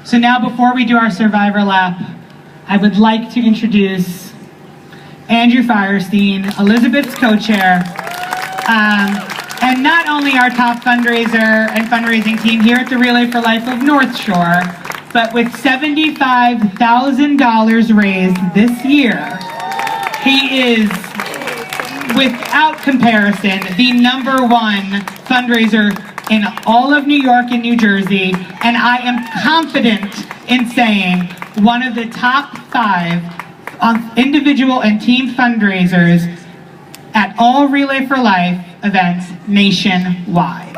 So now, before we do our survivor lap, I would like to introduce Andrew Fierstein, Elizabeth's co-chair, and not only our top fundraiser and fundraising team here at the Relay for Life of North Shore, but with $75,000 raised this year, he is, without comparison, the #1 fundraiser in all of New York and New Jersey, and I am confident in saying one of the top 5 individual and team fundraisers at all Relay for Life events nationwide.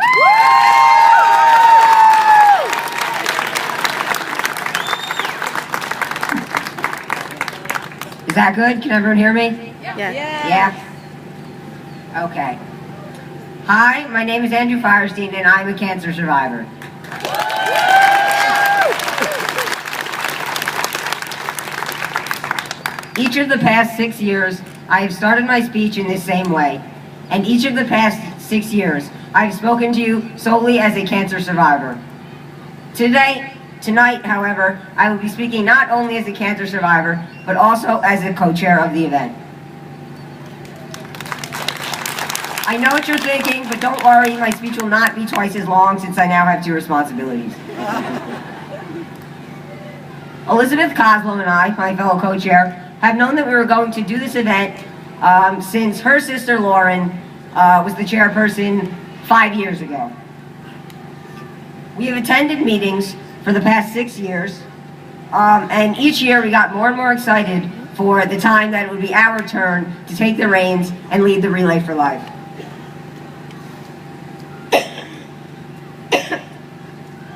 Is that good? Can everyone hear me? Yeah. Yeah? Okay. Hi, my name is Andrew Fierstein and I'm a cancer survivor. Each of the past 6 years, I have started my speech in this same way. And each of the past 6 years, I have spoken to you solely as a cancer survivor. Tonight, however, I will be speaking not only as a cancer survivor, but also as a co-chair of the event. I know what you're thinking, but don't worry, my speech will not be twice as long since I now have 2 responsibilities. Elizabeth Kozlow and I, my fellow co-chair, have known that we were going to do this event since her sister Lauren was the chairperson 5 years ago. We have attended meetings for the past 6 years, and each year we got more and more excited for the time that it would be our turn to take the reins and lead the Relay for Life.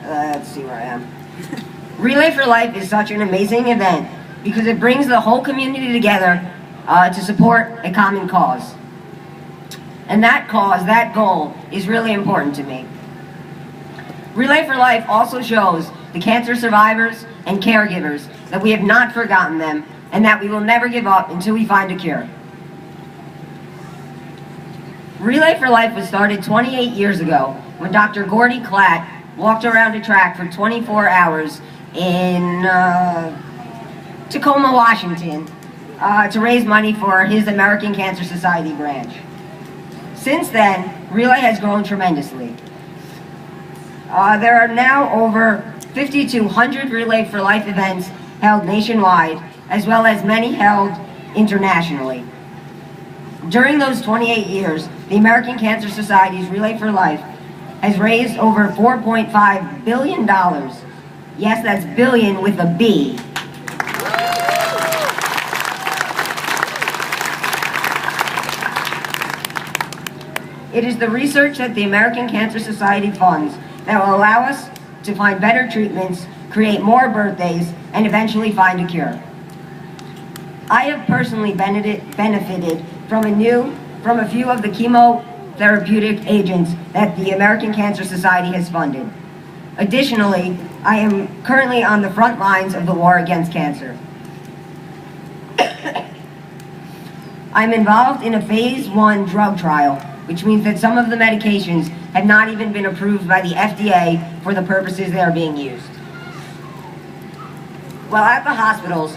Let's see where I am. Relay for Life is such an amazing event because it brings the whole community together to support a common cause. And that cause, that goal, is really important to me. Relay for Life also shows the cancer survivors and caregivers that we have not forgotten them and that we will never give up until we find a cure. Relay for Life was started 28 years ago when Dr. Gordy Klatt walked around a track for 24 hours in Tacoma, Washington, to raise money for his American Cancer Society branch. Since then, Relay has grown tremendously. There are now over 5,200 Relay for Life events held nationwide, as well as many held internationally. During those 28 years, the American Cancer Society's Relay for Life has raised over $4.5 billion. Yes, that's billion with a B. It is the research that the American Cancer Society funds that will allow us to find better treatments, create more birthdays, and eventually find a cure. I have personally benefited from a few of the chemotherapeutic agents that the American Cancer Society has funded. Additionally, I am currently on the front lines of the war against cancer. I'm involved in a phase 1 drug trial, which means that some of the medications have not even been approved by the FDA for the purposes they are being used. While at the hospital,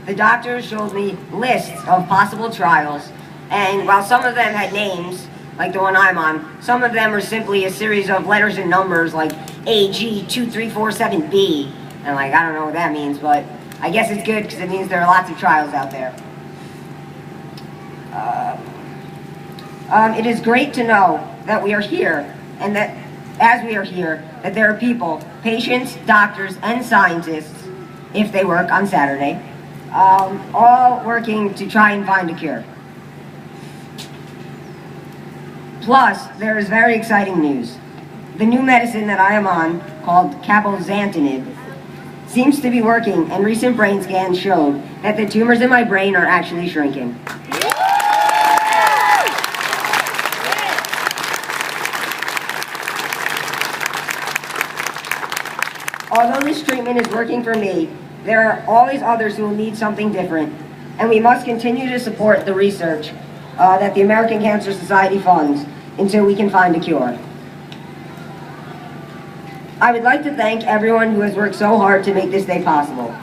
the doctors showed me lists of possible trials, and while some of them had names, like the one I'm on, some of them are simply a series of letters and numbers like AG2347B, and I don't know what that means, but I guess it's good because it means there are lots of trials out there. It is great to know that we are here, and that as we are here, that there are people, patients, doctors, and scientists, if they work on Saturday, all working to try and find a cure. Plus, there is very exciting news. The new medicine that I am on, called cabozantinib, seems to be working, and recent brain scans showed that the tumors in my brain are actually shrinking. Although this treatment is working for me, there are always others who will need something different, and we must continue to support the research that the American Cancer Society funds until we can find a cure. I would like to thank everyone who has worked so hard to make this day possible.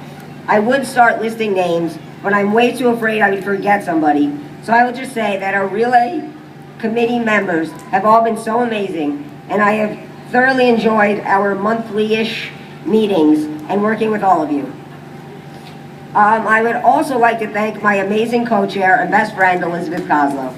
I would start listing names, but I'm way too afraid I would forget somebody, so I will just say that our relay committee members have all been so amazing, and I have thoroughly enjoyed our monthly-ish meetings and working with all of you. I would also like to thank my amazing co-chair and best friend, Elizabeth Kozlow.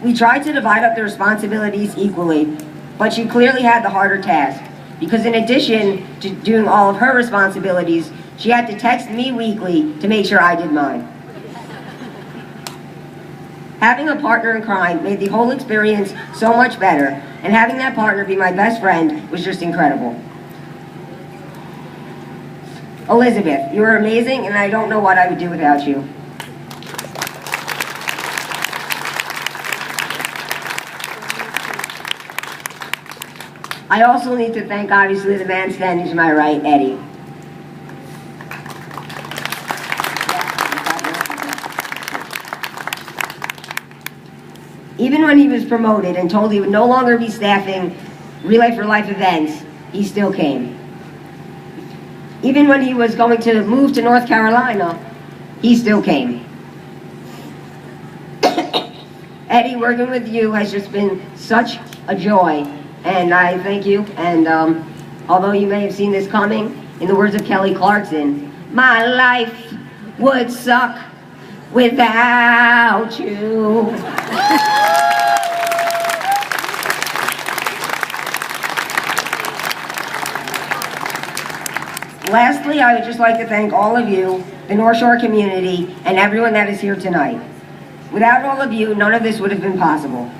We tried to divide up the responsibilities equally, but she clearly had the harder task, because in addition to doing all of her responsibilities, she had to text me weekly to make sure I did mine. Having a partner in crime made the whole experience so much better, and having that partner be my best friend was just incredible. Elizabeth, you are amazing, and I don't know what I would do without you. I also need to thank, obviously, the man standing to my right, Eddie. Even when he was promoted and told he would no longer be staffing Relay for Life events, he still came. Even when he was going to move to North Carolina, he still came. Eddie, working with you has just been such a joy. And I thank you, and although you may have seen this coming, in the words of Kelly Clarkson, my life would suck without you. Lastly, I would just like to thank all of you, the North Shore community, and everyone that is here tonight. Without all of you, none of this would have been possible.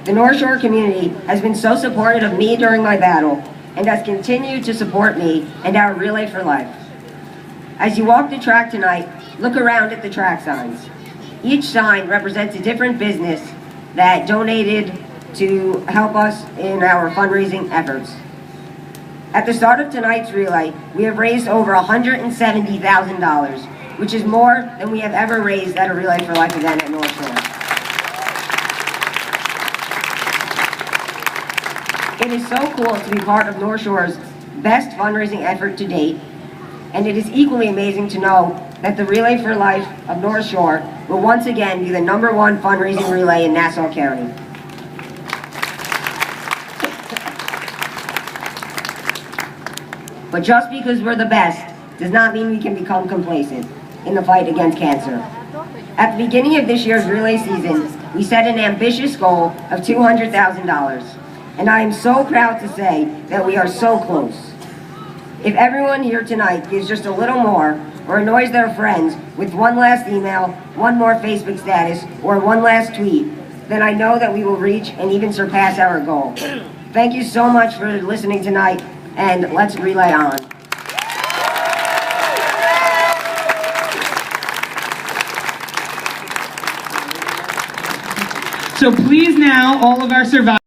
The North Shore community has been so supportive of me during my battle and has continued to support me and our Relay for Life. As you walk the track tonight, look around at the track signs. Each sign represents a different business that donated to help us in our fundraising efforts. At the start of tonight's relay, we have raised over $170,000, which is more than we have ever raised at a Relay for Life event at North Shore. It is so cool to be part of North Shore's best fundraising effort to date, and it is equally amazing to know that the Relay for Life of North Shore will once again be the #1 fundraising relay in Nassau County. But just because we're the best does not mean we can become complacent in the fight against cancer. At the beginning of this year's relay season, we set an ambitious goal of $200,000. And I am so proud to say that we are so close. If everyone here tonight gives just a little more, or annoys their friends with one last email, one more Facebook status, or one last tweet, then I know that we will reach and even surpass our goal. Thank you so much for listening tonight, and let's relay on. So please now, all of our survivors,